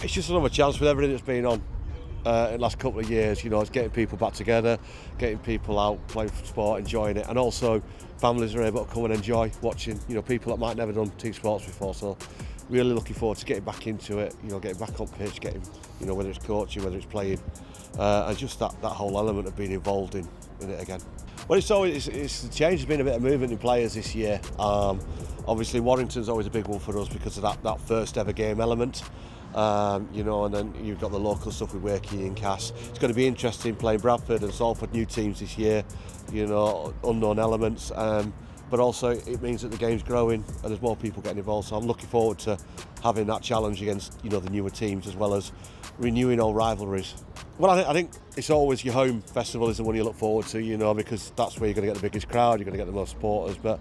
It's just another chance with everything that's been on in the last couple of years. You know, it's getting people back together, getting people out playing sport, enjoying it, and also families are able to come and enjoy watching. You know, people that might never done team sports before. So really looking forward to getting back into it. You know, getting back on pitch, getting, you know, whether it's coaching, whether it's playing, and just that whole element of being involved in it again. Well, it's the change. There's been a bit of movement in players this year. Obviously, Warrington's always a big one for us because of that first ever game element. You know, and then you've got the local stuff with Wakey and Cass. It's going to be interesting playing Bradford and Salford, new teams this year. You know, unknown elements. But also it means that the game's growing and there's more people getting involved. So I'm looking forward to having that challenge against, you know, the newer teams, as well as renewing old rivalries. Well, I think it's always your home festival is the one you look forward to, you know, because that's where you're going to get the biggest crowd, you're going to get the most supporters. But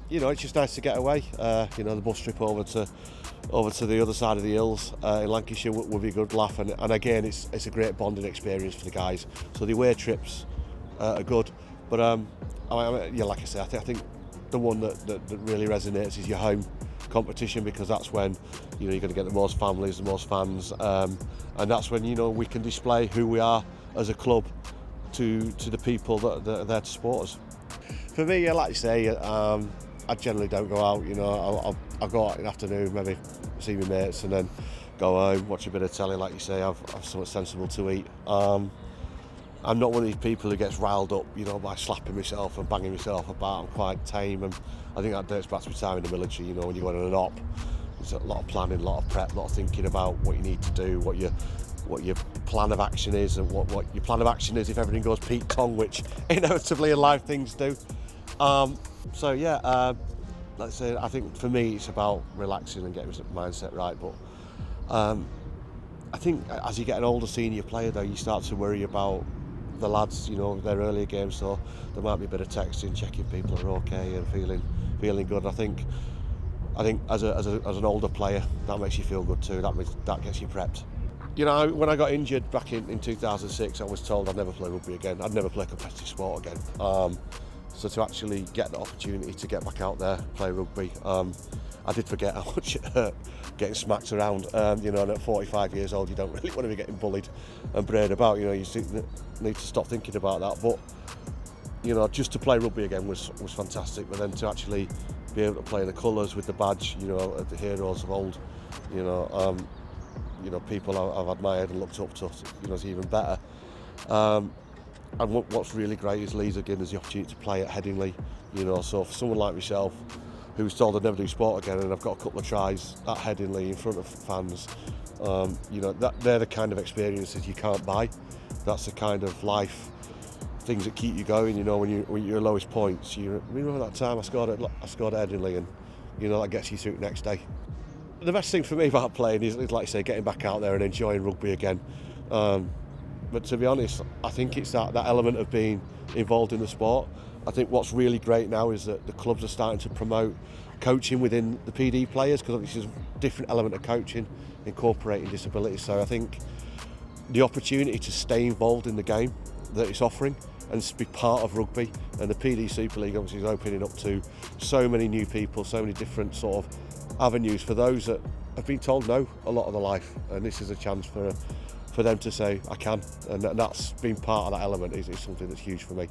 you know, it's just nice to get away. You know, the bus trip over to the other side of the hills in Lancashire would be a good laugh, and again, it's a great bonding experience for the guys. So the away trips are good, but yeah, like I say, I think the one that really resonates is your home competition, because that's when, you know, you're going to get the most families, the most fans, and that's when, you know, we can display who we are as a club to the people that are there to support us. For me, yeah, like you say, I generally don't go out. You know, I'll go out in the afternoon, maybe see my mates, and then go home, watch a bit of telly, like you say, have something sensible to eat. I'm not one of these people who gets riled up, you know, by slapping myself and banging myself about. I'm quite tame, and I think that dates back to my time in the military. You know, when you go on an op, there's a lot of planning, a lot of prep, a lot of thinking about what you need to do, what your plan of action is, and what your plan of action is if everything goes Pete Tong, which inevitably in life things do. So yeah, let's say, I think for me it's about relaxing and getting the mindset right. But I think as you get an older senior player, though, you start to worry about the lads, you know, their earlier games. So there might be a bit of texting, checking people are okay and feeling good. I think as an older player, that makes you feel good too. That gets you prepped. You know, when I got injured back in 2006, I was told I'd never play rugby again. I'd never play competitive sport again. So to actually get the opportunity to get back out there, play rugby, I did forget how much it hurt getting smacked around. You know, and at 45 years old, you don't really want to be getting bullied and brayed about. You know, you need to stop thinking about that. But, you know, just to play rugby again was fantastic. But then to actually be able to play the colours with the badge, you know, the heroes of old, you know, people I've admired and looked up to, you know, is even better. And what's really great is Leeds are giving us the opportunity to play at Headingley, you know. So for someone like myself, who was told I'd never do sport again, and I've got a couple of tries at Headingley in front of fans, you know, they're the kind of experiences you can't buy. That's the kind of life things that keep you going. You know, when you're at lowest points, you remember that time I scored at Headingley, and you know that gets you through the next day. The best thing for me about playing is, like I say, getting back out there and enjoying rugby again. But to be honest, I think it's that element of being involved in the sport. I think what's really great now is that the clubs are starting to promote coaching within the PD players, because obviously there's a different element of coaching, incorporating disabilities. So I think the opportunity to stay involved in the game that it's offering and be part of rugby, and the PD Super League obviously is opening up to so many new people, so many different sort of avenues for those that have been told no a lot of their life, and this is a chance for them to say I can, and that's been part of that element is something that's huge for me.